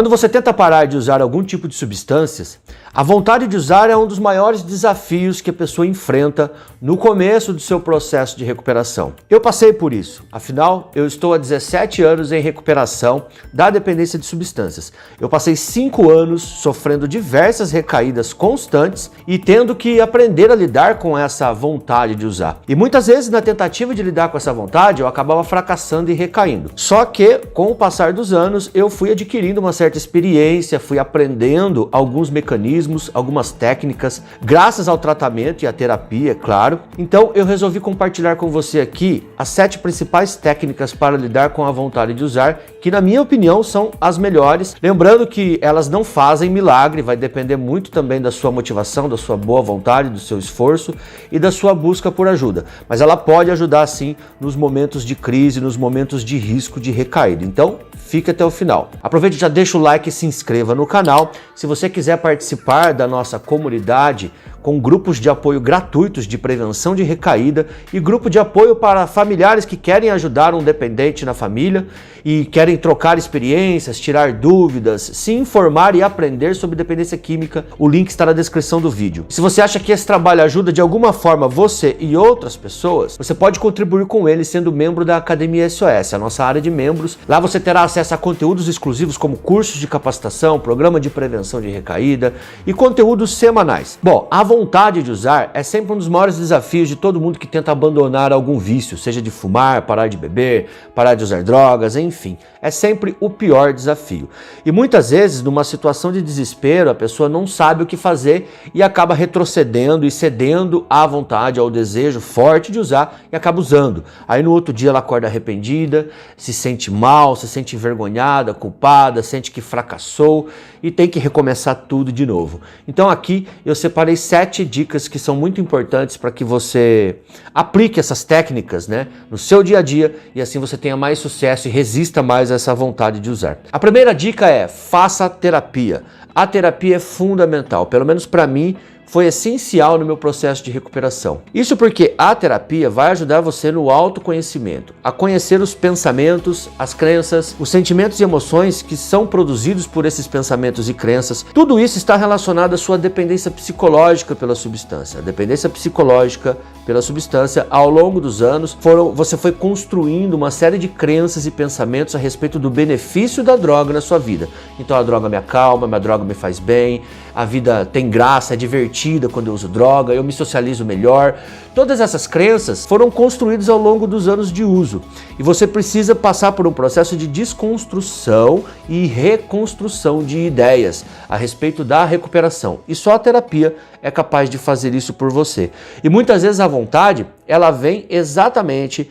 Quando você tenta parar de usar algum tipo de substâncias, a vontade de usar é um dos maiores desafios que a pessoa enfrenta no começo do seu processo de recuperação. Eu passei por isso, afinal, eu estou há 17 anos em recuperação da dependência de substâncias. Eu passei 5 anos sofrendo diversas recaídas constantes e tendo que aprender a lidar com essa vontade de usar. E muitas vezes, na tentativa de lidar com essa vontade, eu acabava fracassando e recaindo. Só que, com o passar dos anos, eu fui adquirindo uma certa experiência, fui aprendendo alguns mecanismos, algumas técnicas, graças ao tratamento e à terapia, é claro. Então eu resolvi compartilhar com você aqui as 7 principais técnicas para lidar com a vontade de usar, que na minha opinião são as melhores. Lembrando que elas não fazem milagre, vai depender muito também da sua motivação, da sua boa vontade, do seu esforço e da sua busca por ajuda. Mas ela pode ajudar sim nos momentos de crise, nos momentos de risco de recaída. Então fique até o final. Aproveite e já deixa o like e se inscreva no canal. Se você quiser participar da nossa comunidade com grupos de apoio gratuitos de prevenção de recaída e grupo de apoio para familiares que querem ajudar um dependente na família e querem trocar experiências, tirar dúvidas, se informar e aprender sobre dependência química, o link está na descrição do vídeo. Se você acha que esse trabalho ajuda de alguma forma você e outras pessoas, você pode contribuir com ele sendo membro da Academia SOS, a nossa área de membros. Lá você terá acesso a conteúdos exclusivos como cursos de capacitação, programa de prevenção de recaída e conteúdos semanais. Bom, a vontade de usar é sempre um dos maiores desafios de todo mundo que tenta abandonar algum vício, seja de fumar, parar de beber, parar de usar drogas, enfim. É sempre o pior desafio. E muitas vezes, numa situação de desespero, a pessoa não sabe o que fazer e acaba retrocedendo e cedendo à vontade, ao desejo forte de usar e acaba usando. Aí no outro dia ela acorda arrependida, se sente mal, se sente envergonhada, culpada, sente que fracassou e tem que recomeçar tudo de novo. Então aqui eu separei 7 dicas que são muito importantes para que você aplique essas técnicas, né, no seu dia a dia e assim você tenha mais sucesso e resista mais a essa vontade de usar. A primeira dica é: faça terapia. A terapia é fundamental, pelo menos para mim, foi essencial no meu processo de recuperação. Isso porque a terapia vai ajudar você no autoconhecimento, a conhecer os pensamentos, as crenças, os sentimentos e emoções que são produzidos por esses pensamentos e crenças. Tudo isso está relacionado à sua dependência psicológica pela substância. A dependência psicológica pela substância, ao longo dos anos, você foi construindo uma série de crenças e pensamentos a respeito do benefício da droga na sua vida. Então a droga me acalma, a droga me faz bem, a vida tem graça, é divertida quando eu uso droga, eu me socializo melhor. Todas essas crenças foram construídas ao longo dos anos de uso e você precisa passar por um processo de desconstrução e reconstrução de ideias a respeito da recuperação. E só a terapia é capaz de fazer isso por você. E muitas vezes a vontade, ela vem exatamente,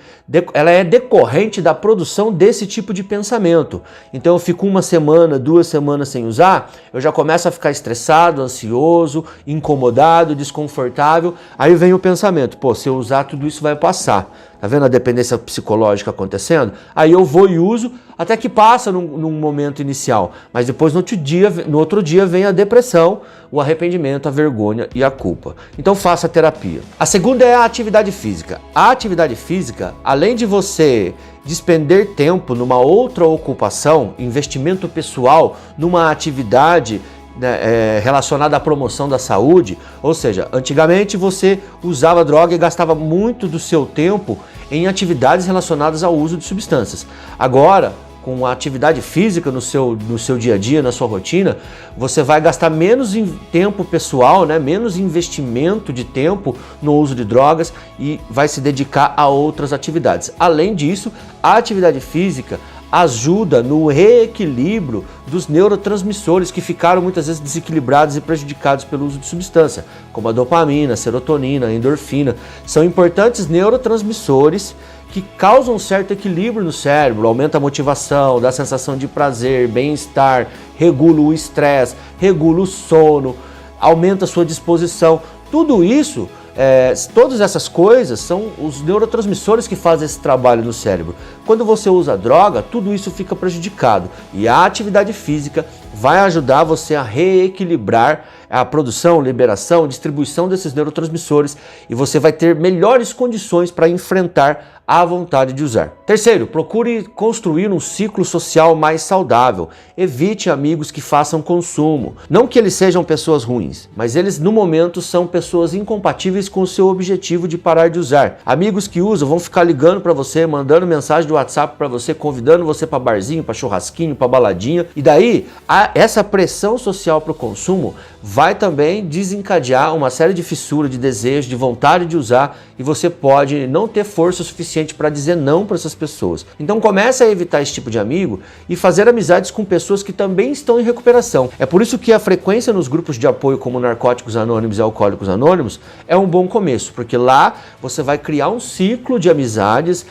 ela é decorrente da produção desse tipo de pensamento. Então eu fico 1 semana, 2 semanas sem usar, eu já começo a ficar estressado, ansioso, incomodado, desconfortável. Aí vem o pensamento: pô, se eu usar tudo isso vai passar. Tá vendo a dependência psicológica acontecendo? Aí eu vou e uso, até que passa num momento inicial. Mas depois no outro dia vem a depressão, o arrependimento, a vergonha e a culpa. Então faça a terapia. A segunda é a atividade física. A atividade física, além de você despender tempo numa outra ocupação, investimento pessoal, numa atividade relacionada à promoção da saúde, ou seja, antigamente você usava droga e gastava muito do seu tempo em atividades relacionadas ao uso de substâncias. Agora, com a atividade física no seu dia a dia, na sua rotina, você vai gastar menos tempo pessoal, né, menos investimento de tempo no uso de drogas e vai se dedicar a outras atividades. Além disso, a atividade física ajuda no reequilíbrio dos neurotransmissores que ficaram muitas vezes desequilibrados e prejudicados pelo uso de substância, como a dopamina, a serotonina, a endorfina. São importantes neurotransmissores que causam um certo equilíbrio no cérebro, aumenta a motivação, dá a sensação de prazer, bem-estar, regula o estresse, regula o sono, aumenta a sua disposição. Tudo isso, todas essas coisas são os neurotransmissores que fazem esse trabalho no cérebro. Quando você usa droga, tudo isso fica prejudicado e a atividade física vai ajudar você a reequilibrar a produção, liberação, distribuição desses neurotransmissores e você vai ter melhores condições para enfrentar a vontade de usar. Terceiro, procure construir um ciclo social mais saudável. Evite amigos que façam consumo. Não que eles sejam pessoas ruins, mas eles no momento são pessoas incompatíveis com o seu objetivo de parar de usar. Amigos que usam vão ficar ligando para você, mandando mensagem do WhatsApp para você, convidando você para barzinho, para churrasquinho, para baladinha. E daí, essa pressão social para o consumo vai também desencadear uma série de fissuras, de desejos, de vontade de usar, e você pode não ter força suficiente para dizer não para essas pessoas. Então comece a evitar esse tipo de amigo e fazer amizades com pessoas que também estão em recuperação. É por isso que a frequência nos grupos de apoio como Narcóticos Anônimos e Alcoólicos Anônimos é um bom começo, porque lá você vai criar um ciclo de amizades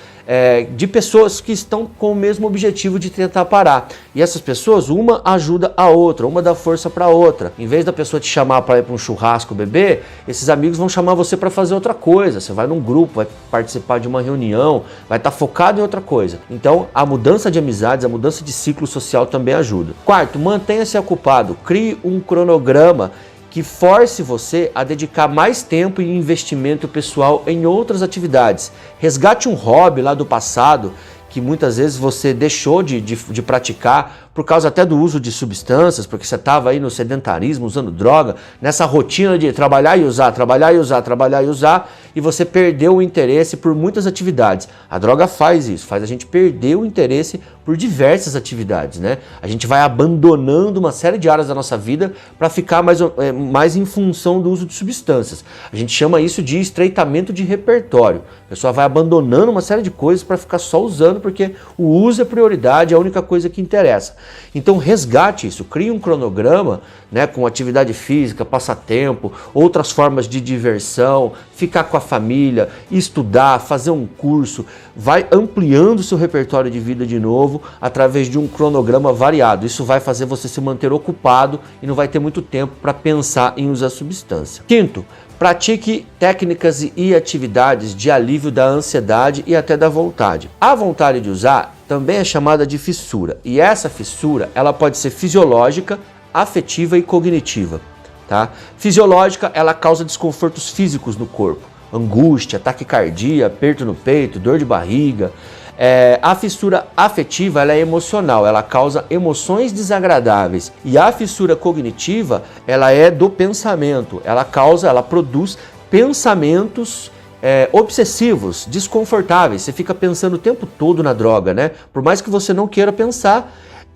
de pessoas que estão com o mesmo objetivo de tentar parar. E essas pessoas, uma ajuda a outra, uma dá força para a outra. Em vez da pessoa te chamar para ir para um churrasco beber, esses amigos vão chamar você para fazer outra coisa. Você vai num grupo, vai participar de uma reunião, vai estar focado em outra coisa. Então, a mudança de amizades, a mudança de ciclo social também ajuda. Quarto, mantenha-se ocupado. Crie um cronograma que force você a dedicar mais tempo e investimento pessoal em outras atividades. Resgate um hobby lá do passado que muitas vezes você deixou de praticar por causa até do uso de substâncias, porque você estava aí no sedentarismo, usando droga, nessa rotina de trabalhar e usar, trabalhar e usar, trabalhar e usar, e você perdeu o interesse por muitas atividades. A droga faz isso, faz a gente perder o interesse por diversas atividades, né? A gente vai abandonando uma série de áreas da nossa vida para ficar mais em função do uso de substâncias. A gente chama isso de estreitamento de repertório. A pessoa vai abandonando uma série de coisas para ficar só usando, porque o uso é prioridade, é a única coisa que interessa. Então resgate isso, crie um cronograma, né, com atividade física, passatempo, outras formas de diversão, ficar com a família, estudar, fazer um curso, vai ampliando o seu repertório de vida de novo através de um cronograma variado. Isso vai fazer você se manter ocupado e não vai ter muito tempo para pensar em usar substância. Quinto, pratique técnicas e atividades de alívio da ansiedade e até da vontade. A vontade de usar também é chamada de fissura, e essa fissura ela pode ser fisiológica, afetiva e cognitiva. Tá? Fisiológica, ela causa desconfortos físicos no corpo, angústia, taquicardia, aperto no peito, dor de barriga. A fissura afetiva ela é emocional, ela causa emoções desagradáveis. E a fissura cognitiva ela é do pensamento, ela produz pensamentos obsessivos, desconfortáveis. Você fica pensando o tempo todo na droga, né? Por mais que você não queira pensar,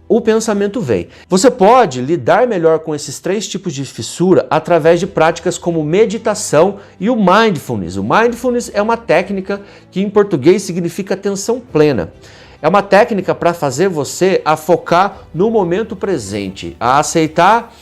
o pensamento vem. Você pode lidar melhor com esses três tipos de fissura através de práticas como meditação e o mindfulness. O mindfulness é uma técnica que em português significa atenção plena. É uma técnica para fazer você a focar no momento presente, a aceitar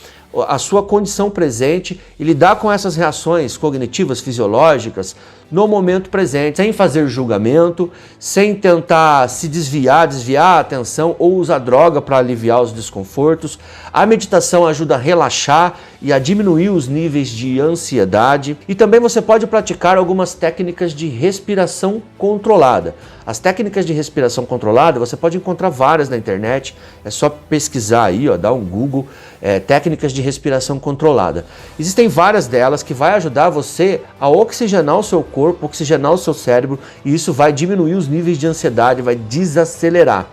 a sua condição presente e lidar com essas reações cognitivas, fisiológicas, no momento presente, sem fazer julgamento, sem tentar se desviar a atenção ou usar droga para aliviar os desconfortos. A meditação ajuda a relaxar e a diminuir os níveis de ansiedade. E também você pode praticar algumas técnicas de respiração controlada. As técnicas de respiração controlada, você pode encontrar várias na internet, é só pesquisar aí, dá um Google, técnicas de respiração controlada. Existem várias delas que vai ajudar você a oxigenar o seu corpo, oxigenar o seu cérebro, e isso vai diminuir os níveis de ansiedade, vai desacelerar.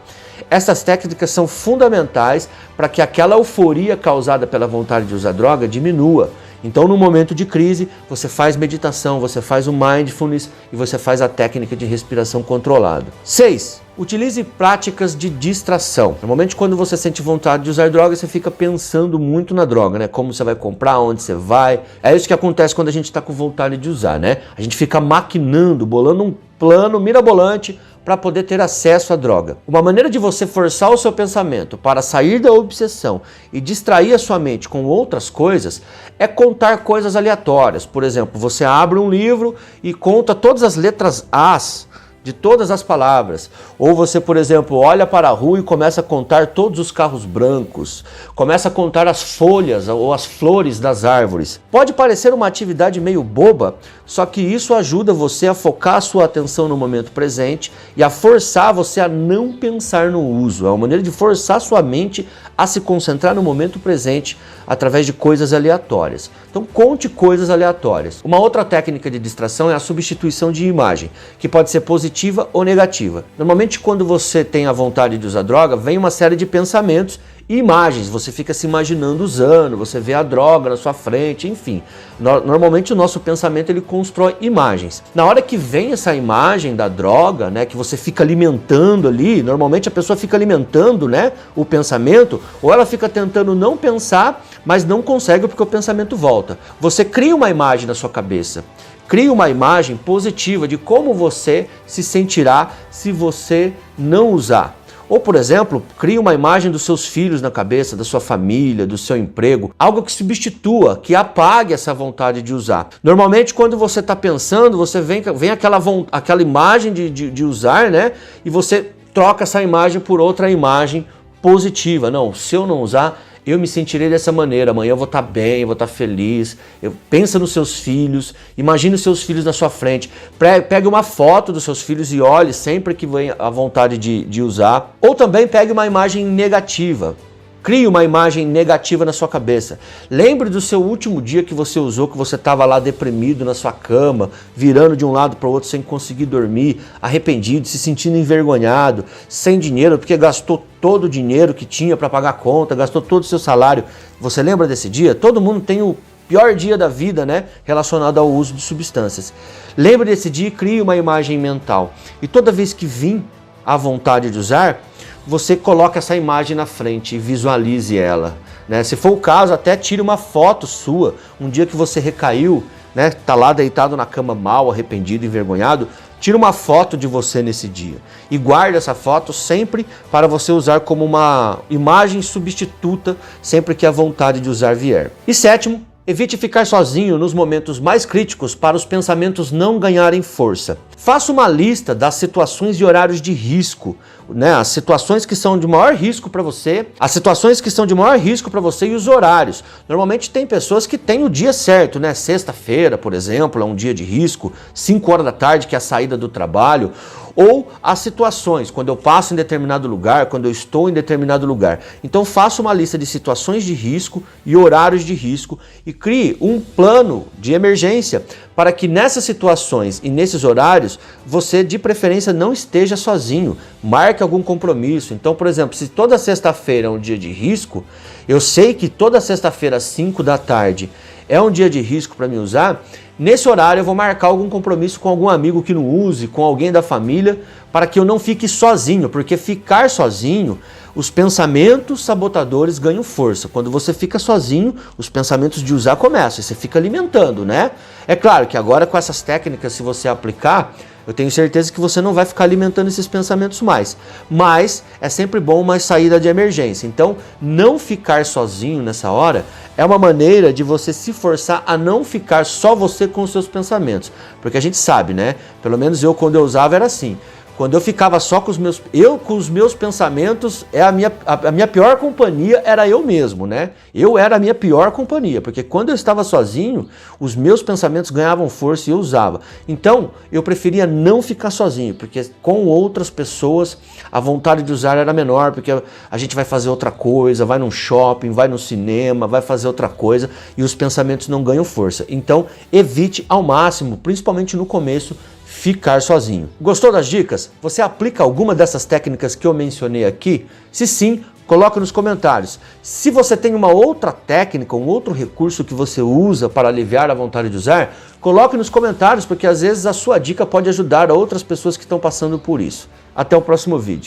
Essas técnicas são fundamentais para que aquela euforia causada pela vontade de usar droga diminua. Então, no momento de crise, você faz meditação, você faz o mindfulness e você faz a técnica de respiração controlada. 6. Utilize práticas de distração. Normalmente, quando você sente vontade de usar droga, você fica pensando muito na droga, né? Como você vai comprar, onde você vai. É isso que acontece quando a gente está com vontade de usar, né? A gente fica maquinando, bolando um plano mirabolante para poder ter acesso à droga. Uma maneira de você forçar o seu pensamento para sair da obsessão e distrair a sua mente com outras coisas é contar coisas aleatórias. Por exemplo, você abre um livro e conta todas as letras As de todas as palavras. Ou você, por exemplo, olha para a rua e começa a contar todos os carros brancos, começa a contar as folhas ou as flores das árvores. Pode parecer uma atividade meio boba, só que isso ajuda você a focar a sua atenção no momento presente e a forçar você a não pensar no uso. É uma maneira de forçar sua mente a se concentrar no momento presente através de coisas aleatórias. Então conte coisas aleatórias. Uma outra técnica de distração é a substituição de imagem, que pode ser positiva positiva ou negativa. Normalmente quando você tem a vontade de usar droga, vem uma série de pensamentos e imagens, você fica se imaginando usando, você vê a droga na sua frente, enfim. Normalmente o nosso pensamento ele constrói imagens. Na hora que vem essa imagem da droga, né, que você fica alimentando ali, normalmente a pessoa fica alimentando, né, o pensamento, ou ela fica tentando não pensar, mas não consegue porque o pensamento volta. Você cria uma imagem na sua cabeça. Cria uma imagem positiva de como você se sentirá se você não usar. Ou, por exemplo, cria uma imagem dos seus filhos na cabeça, da sua família, do seu emprego, algo que substitua, que apague essa vontade de usar. Normalmente, quando você está pensando, você vem aquela imagem de usar, né? E você troca essa imagem por outra imagem positiva. Não, se eu não usar, eu me sentirei dessa maneira, amanhã eu vou estar bem, eu vou estar feliz. Pensa nos seus filhos, imagine os seus filhos na sua frente. Pegue uma foto dos seus filhos e olhe sempre que vem a vontade de usar. Ou também pegue uma imagem negativa. Crie uma imagem negativa na sua cabeça. Lembre do seu último dia que você usou, que você estava lá deprimido na sua cama, virando de um lado para o outro sem conseguir dormir, arrependido, se sentindo envergonhado, sem dinheiro, porque gastou todo o dinheiro que tinha para pagar a conta, gastou todo o seu salário. Você lembra desse dia? Todo mundo tem o pior dia da vida, né, relacionado ao uso de substâncias. Lembre desse dia e crie uma imagem mental. E toda vez que vir a vontade de usar, você coloca essa imagem na frente e visualize ela, né? Se for o caso, até tire uma foto sua, um dia que você recaiu, né? Tá lá deitado na cama mal, arrependido, envergonhado, tira uma foto de você nesse dia e guarde essa foto sempre para você usar como uma imagem substituta sempre que a vontade de usar vier. E sétimo, evite ficar sozinho nos momentos mais críticos para os pensamentos não ganharem força. Faça uma lista das situações e horários de risco, né? As situações que são de maior risco para você, as situações que são de maior risco para você e os horários. Normalmente tem pessoas que têm o dia certo, né? Sexta-feira, por exemplo, é um dia de risco, 5 horas da tarde, que é a saída do trabalho. Ou as situações, quando eu passo em determinado lugar, quando eu estou em determinado lugar. Então faça uma lista de situações de risco e horários de risco e crie um plano de emergência para que nessas situações e nesses horários você de preferência não esteja sozinho, marque algum compromisso. Então, por exemplo, se toda sexta-feira é um dia de risco, eu sei que toda sexta-feira às 5 da tarde é um dia de risco para me usar, nesse horário eu vou marcar algum compromisso com algum amigo que não use, com alguém da família, para que eu não fique sozinho, porque ficar sozinho, os pensamentos sabotadores ganham força. Quando você fica sozinho, os pensamentos de usar começam, e você fica alimentando, né? É claro que agora com essas técnicas, se você aplicar, eu tenho certeza que você não vai ficar alimentando esses pensamentos mais. Mas é sempre bom uma saída de emergência. Então, não ficar sozinho nessa hora é uma maneira de você se forçar a não ficar só você com os seus pensamentos. Porque a gente sabe, né? Pelo menos eu, quando eu usava, era assim. Quando eu ficava só com os meus pensamentos, a minha pior companhia era eu mesmo, né? Eu era a minha pior companhia, porque quando eu estava sozinho, os meus pensamentos ganhavam força e eu usava. Então, eu preferia não ficar sozinho, porque com outras pessoas a vontade de usar era menor, porque a gente vai fazer outra coisa, vai num shopping, vai no cinema, vai fazer outra coisa e os pensamentos não ganham força. Então, evite ao máximo, principalmente no começo, ficar sozinho. Gostou das dicas? Você aplica alguma dessas técnicas que eu mencionei aqui? Se sim, coloca nos comentários. Se você tem uma outra técnica, um outro recurso que você usa para aliviar a vontade de usar, coloque nos comentários, porque às vezes a sua dica pode ajudar outras pessoas que estão passando por isso. Até o próximo vídeo.